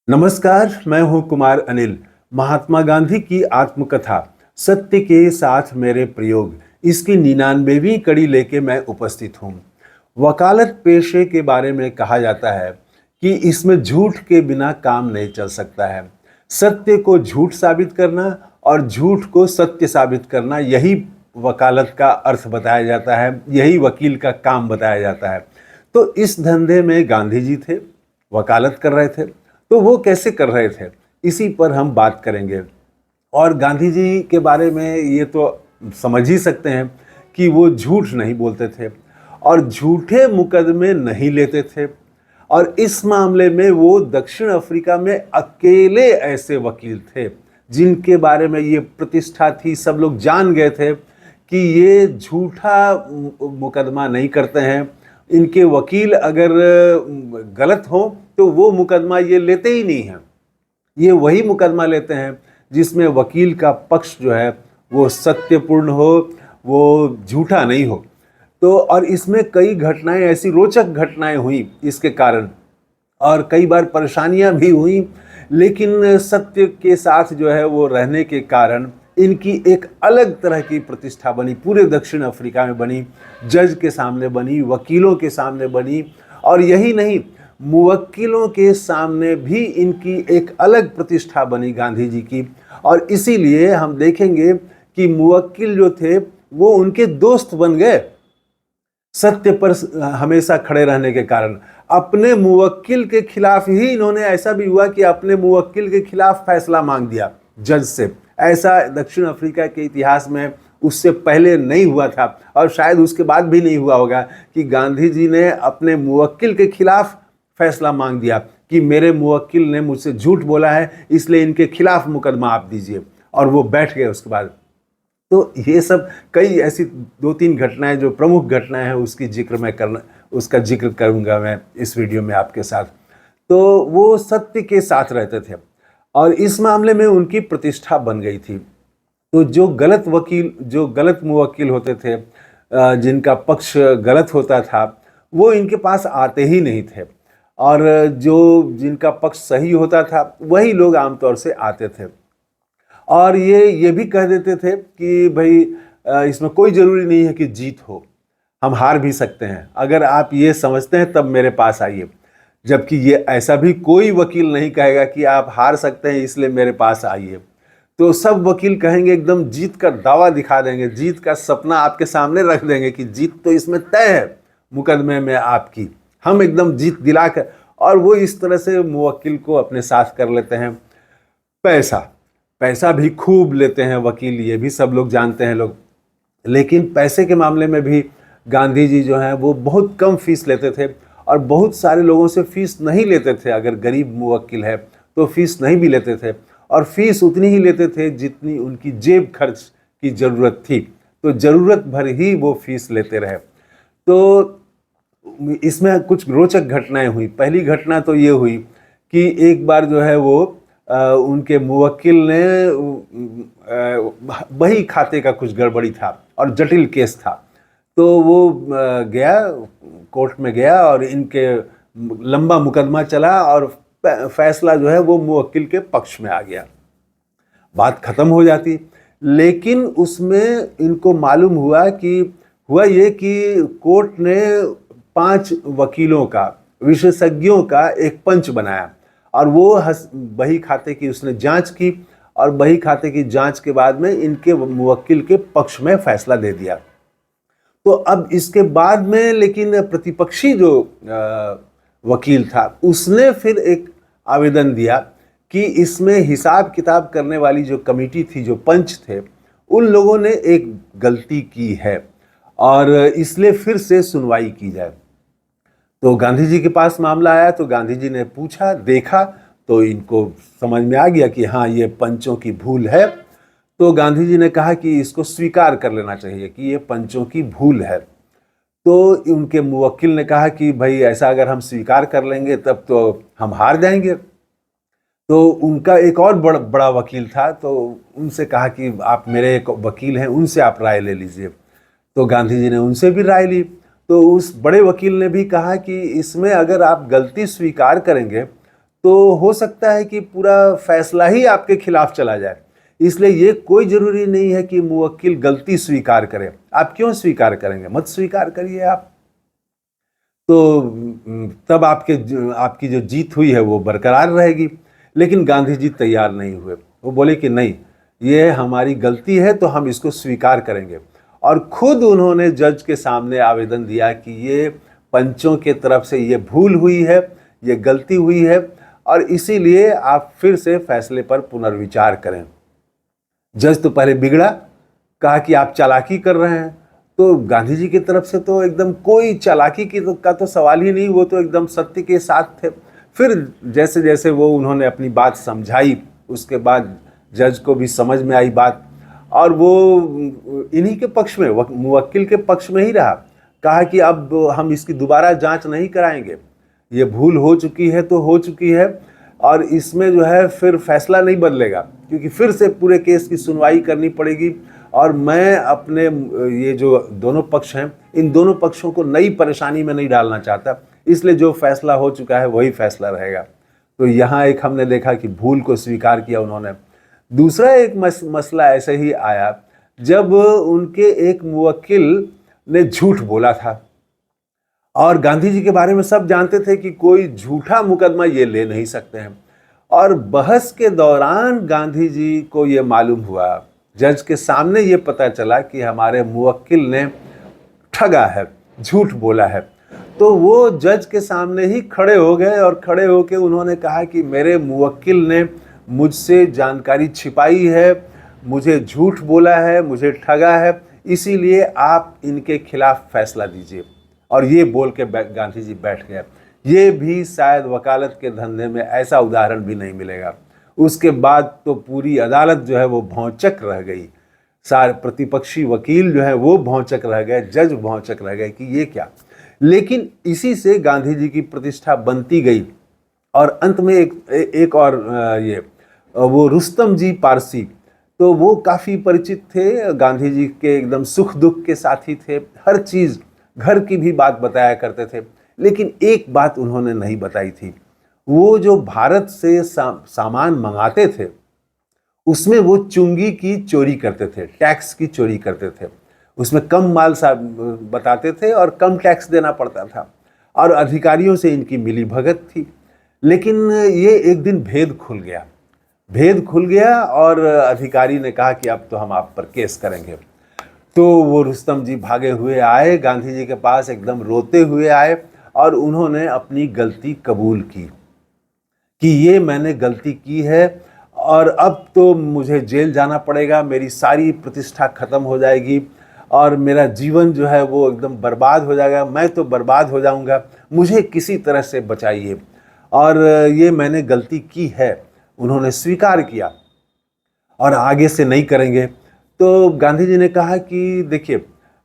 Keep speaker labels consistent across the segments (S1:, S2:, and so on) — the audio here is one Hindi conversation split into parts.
S1: नमस्कार, मैं हूं कुमार अनिल। महात्मा गांधी की आत्मकथा सत्य के साथ मेरे प्रयोग, इसकी 99वीं कड़ी लेके मैं उपस्थित हूं। वकालत पेशे के बारे में कहा जाता है कि इसमें झूठ के बिना काम नहीं चल सकता है। सत्य को झूठ साबित करना और झूठ को सत्य साबित करना, यही वकालत का अर्थ बताया जाता है, यही वकील का काम बताया जाता है। तो इस धंधे में गांधी जी थे, वकालत कर रहे थे। तो वो कैसे कर रहे थे, इसी पर हम बात करेंगे। और गांधी जी के बारे में ये तो समझ ही सकते हैं कि वो झूठ नहीं बोलते थे और झूठे मुकदमे नहीं लेते थे। और इस मामले में वो दक्षिण अफ्रीका में अकेले ऐसे वकील थे जिनके बारे में ये प्रतिष्ठा थी, सब लोग जान गए थे कि ये झूठा मुकदमा नहीं करते हैं। इनके वकील अगर गलत हो तो वो मुकदमा ये लेते ही नहीं हैं। ये वही मुकदमा लेते हैं जिसमें वकील का पक्ष जो है वो सत्यपूर्ण हो, वो झूठा नहीं हो। तो और इसमें कई घटनाएं, ऐसी रोचक घटनाएं हुई इसके कारण, और कई बार परेशानियां भी हुई, लेकिन सत्य के साथ जो है वो रहने के कारण इनकी एक अलग तरह की प्रतिष्ठा बनी, पूरे दक्षिण अफ्रीका में बनी, जज के सामने बनी, वकीलों के सामने बनी। और यही नहीं, मुवक्किलों के सामने भी इनकी एक अलग प्रतिष्ठा बनी गांधी जी की। और इसीलिए हम देखेंगे कि मुवक्किल जो थे वो उनके दोस्त बन गए, सत्य पर हमेशा खड़े रहने के कारण। अपने मुवक्किल के खिलाफ ही इन्होंने, ऐसा भी हुआ कि अपने मुवक्किल के खिलाफ फैसला मांग दिया जज से। ऐसा दक्षिण अफ्रीका के इतिहास में उससे पहले नहीं हुआ था और शायद उसके बाद भी नहीं हुआ होगा कि गांधी जी ने अपने मुवक्किल के खिलाफ फैसला मांग दिया कि मेरे मुवक्किल ने मुझसे झूठ बोला है, इसलिए इनके खिलाफ मुकदमा आप दीजिए, और वो बैठ गए उसके बाद। तो ये सब कई ऐसी 2-3 घटनाएं, जो प्रमुख घटनाएं हैं, उसका जिक्र करूंगा मैं इस वीडियो में आपके साथ। तो वो सत्य के साथ रहते थे और इस मामले में उनकी प्रतिष्ठा बन गई थी। तो जो गलत मुवक्किल होते थे, जिनका पक्ष गलत होता था, वो इनके पास आते ही नहीं थे, और जिनका पक्ष सही होता था वही लोग आमतौर से आते थे। और ये भी कह देते थे कि भाई इसमें कोई ज़रूरी नहीं है कि जीत हो, हम हार भी सकते हैं, अगर आप ये समझते हैं तब मेरे पास आइए। जबकि ये ऐसा भी कोई वकील नहीं कहेगा कि आप हार सकते हैं इसलिए मेरे पास आइए। तो सब वकील कहेंगे, एकदम जीत का दावा दिखा देंगे, जीत का सपना आपके सामने रख देंगे कि जीत तो इसमें तय है, मुकदमे में आपकी, हम एकदम जीत दिला कर। और वो इस तरह से मुवक्किल को अपने साथ कर लेते हैं। पैसा भी खूब लेते हैं वकील, ये भी सब लोग जानते हैं लोग। लेकिन पैसे के मामले में भी गांधी जी जो हैं वो बहुत कम फीस लेते थे, और बहुत सारे लोगों से फीस नहीं लेते थे। अगर गरीब मुवक्किल है तो फीस नहीं भी लेते थे, और फीस उतनी ही लेते थे जितनी उनकी जेब खर्च की ज़रूरत थी। तो ज़रूरत भर ही वो फीस लेते रहे। तो इसमें कुछ रोचक घटनाएं हुई। पहली घटना तो ये हुई कि एक बार जो है वो उनके मुवक्किल ने बही खाते का कुछ गड़बड़ी था और जटिल केस था। तो वो गया, कोर्ट में गया, और इनके लंबा मुकदमा चला और फैसला जो है वो मुवक्किल के पक्ष में आ गया। बात खत्म हो जाती, लेकिन उसमें इनको मालूम हुआ कि कोर्ट ने 5 वकीलों का, विशेषज्ञों का एक पंच बनाया, और वो बही खाते की उसने जांच की, और बही खाते की जांच के बाद में इनके मुवक्किल के पक्ष में फैसला दे दिया। तो अब इसके बाद में लेकिन प्रतिपक्षी जो वकील था उसने फिर एक आवेदन दिया कि इसमें हिसाब किताब करने वाली जो कमेटी थी, जो पंच थे, उन लोगों ने एक गलती की है और इसलिए फिर से सुनवाई की जाए। तो गांधी जी के पास मामला आया, तो गांधी जी ने पूछा, देखा, तो इनको समझ में आ गया कि हाँ, ये पंचों की भूल है। तो गांधी जी ने कहा कि इसको स्वीकार कर लेना चाहिए कि ये पंचों की भूल है। तो उनके मुवक्किल ने कहा कि भाई ऐसा अगर हम स्वीकार कर लेंगे तब तो हम हार जाएंगे। तो उनका एक और बड़ा वकील था, तो उनसे कहा कि आप मेरे एक वकील हैं, उनसे आप राय ले लीजिए। तो गांधी जी ने उनसे भी राय ली। तो उस बड़े वकील ने भी कहा कि इसमें अगर आप गलती स्वीकार करेंगे तो हो सकता है कि पूरा फैसला ही आपके खिलाफ चला जाए। इसलिए ये कोई ज़रूरी नहीं है कि मुवक्किल गलती स्वीकार करे। आप क्यों स्वीकार करेंगे? मत स्वीकार करिए आप। तो तब आपकी जो जीत हुई है वो बरकरार रहेगी। लेकिन गांधी जी तैयार नहीं हुए। वो बोले कि नहीं, ये हमारी गलती है तो हम इसको स्वीकार करेंगे। और खुद उन्होंने जज के सामने आवेदन दिया कि ये पंचों के तरफ से ये भूल हुई है, ये गलती हुई है, और इसीलिए आप फिर से फैसले पर पुनर्विचार करें। जज तो पहले बिगड़ा, कहा कि आप चालाकी कर रहे हैं। तो गांधी जी की तरफ से तो एकदम कोई चालाकी का तो सवाल ही नहीं, वो तो एकदम सत्य के साथ थे। फिर जैसे जैसे वो उन्होंने अपनी बात समझाई, उसके बाद जज को भी समझ में आई बात, और वो इन्हीं के पक्ष में, मुवक्किल के पक्ष में ही रहा। कहा कि अब हम इसकी दोबारा जांच नहीं कराएंगे, ये भूल हो चुकी है तो हो चुकी है, और इसमें जो है फिर फैसला नहीं बदलेगा, क्योंकि फिर से पूरे केस की सुनवाई करनी पड़ेगी। और मैं अपने ये जो दोनों पक्ष हैं, इन दोनों पक्षों को नई परेशानी में नहीं डालना चाहता, इसलिए जो फैसला हो चुका है वही फैसला रहेगा। तो यहाँ एक हमने देखा कि भूल को स्वीकार किया उन्होंने। दूसरा एक मसला ऐसे ही आया जब उनके एक मुवक्किल ने झूठ बोला था, और गांधी जी के बारे में सब जानते थे कि कोई झूठा मुकदमा ये ले नहीं सकते हैं। और बहस के दौरान गांधी जी को ये मालूम हुआ, जज के सामने ये पता चला कि हमारे मुवक्किल ने ठगा है, झूठ बोला है। तो वो जज के सामने ही खड़े हो गए, और खड़े होकर उन्होंने कहा कि मेरे मुवक्किल ने मुझसे जानकारी छिपाई है, मुझे झूठ बोला है, मुझे ठगा है, इसीलिए आप इनके खिलाफ फैसला दीजिए। और ये बोल के गांधी जी बैठ गए। ये भी शायद वकालत के धंधे में ऐसा उदाहरण भी नहीं मिलेगा। उसके बाद तो पूरी अदालत जो है वो भौंचक रह गई, सारे प्रतिपक्षी वकील जो है वो भौंचक रह गए, जज भौंचक रह गए कि ये क्या। लेकिन इसी से गांधी जी की प्रतिष्ठा बनती गई। और अंत में एक और वो रुस्तम जी पारसी, तो वो काफ़ी परिचित थे, गांधी जी के एकदम सुख दुख के साथी थे, हर चीज़ घर की भी बात बताया करते थे। लेकिन एक बात उन्होंने नहीं बताई थी, वो जो भारत से सामान मंगाते थे उसमें वो चुंगी की चोरी करते थे, टैक्स की चोरी करते थे। उसमें कम माल बताते थे और कम टैक्स देना पड़ता था, और अधिकारियों से इनकी मिली भगत थी। लेकिन ये एक दिन भेद खुल गया और अधिकारी ने कहा कि अब तो हम आप पर केस करेंगे। तो वो रुस्तम जी भागे हुए आए गांधी जी के पास, एकदम रोते हुए आए, और उन्होंने अपनी गलती कबूल की कि ये मैंने गलती की है, और अब तो मुझे जेल जाना पड़ेगा, मेरी सारी प्रतिष्ठा खत्म हो जाएगी, और मेरा जीवन जो है वो एकदम बर्बाद हो जाएगा, मैं तो बर्बाद हो जाऊंगा, मुझे किसी तरह से बचाइए। और ये मैंने गलती की है, उन्होंने स्वीकार किया, और आगे से नहीं करेंगे। तो गांधी जी ने कहा कि देखिए,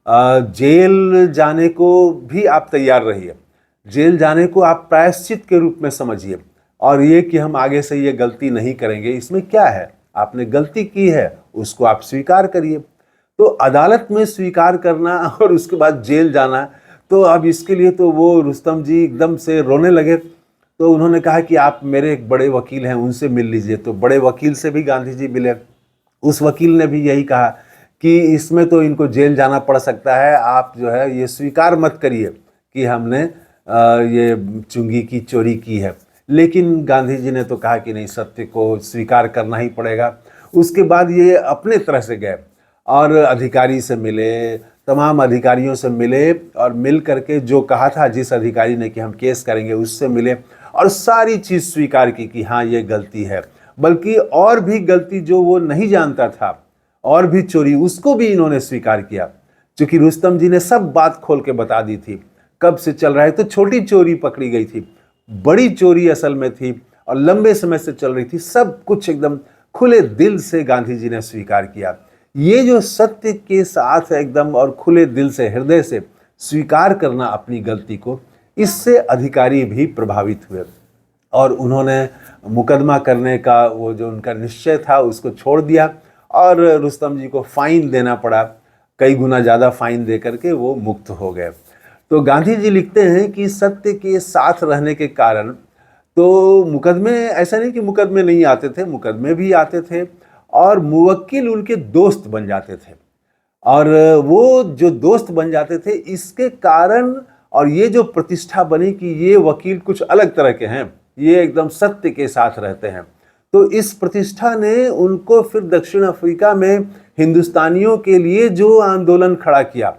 S1: जेल जाने को भी आप तैयार रहिए, जेल जाने को आप प्रायश्चित के रूप में समझिए, और ये कि हम आगे से ये गलती नहीं करेंगे, इसमें क्या है, आपने गलती की है उसको आप स्वीकार करिए। तो अदालत में स्वीकार करना और उसके बाद जेल जाना, तो अब इसके लिए तो वो रुस्तम जी एकदम से रोने लगे। तो उन्होंने कहा कि आप मेरे एक बड़े वकील हैं, उनसे मिल लीजिए। तो बड़े वकील से भी गांधी जी मिले। उस वकील ने भी यही कहा कि इसमें तो इनको जेल जाना पड़ सकता है, आप जो है ये स्वीकार मत करिए कि हमने ये चुंगी की चोरी की है। लेकिन गांधी जी ने तो कहा कि नहीं, सत्य को स्वीकार करना ही पड़ेगा। उसके बाद ये अपने तरह से गए और अधिकारी से मिले, तमाम अधिकारियों से मिले, और मिल करके जो कहा था जिस अधिकारी ने कि हम केस करेंगे, उससे मिले, और सारी चीज़ स्वीकार की कि हाँ ये गलती है। बल्कि और भी गलती जो वो नहीं जानता था, और भी चोरी, उसको भी इन्होंने स्वीकार किया, क्योंकि रुस्तम जी ने सब बात खोल के बता दी थी कब से चल रहा है। तो छोटी चोरी पकड़ी गई थी, बड़ी चोरी असल में थी और लंबे समय से चल रही थी। सब कुछ एकदम खुले दिल से गांधी जी ने स्वीकार किया। ये जो सत्य के साथ एकदम और खुले दिल से, हृदय से स्वीकार करना अपनी गलती को, इससे अधिकारी भी प्रभावित हुए, और उन्होंने मुकदमा करने का वो जो उनका निश्चय था उसको छोड़ दिया, और रुस्तम जी को फाइन देना पड़ा, कई गुना ज़्यादा फाइन दे करके वो मुक्त हो गए। तो गांधी जी लिखते हैं कि सत्य के साथ रहने के कारण तो मुकदमे, ऐसा नहीं कि मुकदमे नहीं आते थे, मुकदमे भी आते थे और मुवक्किल उनके दोस्त बन जाते थे। और वो जो दोस्त बन जाते थे, इसके कारण और ये जो प्रतिष्ठा बनी कि ये वकील कुछ अलग तरह के हैं, ये एकदम सत्य के साथ रहते हैं, तो इस प्रतिष्ठा ने उनको फिर दक्षिण अफ्रीका में हिंदुस्तानियों के लिए जो आंदोलन खड़ा किया,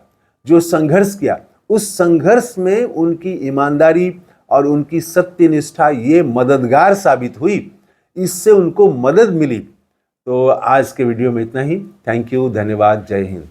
S1: जो संघर्ष किया, उस संघर्ष में उनकी ईमानदारी और उनकी सत्यनिष्ठा ये मददगार साबित हुई, इससे उनको मदद मिली। तो आज के वीडियो में इतना ही। थैंक यू, धन्यवाद, जय हिंद।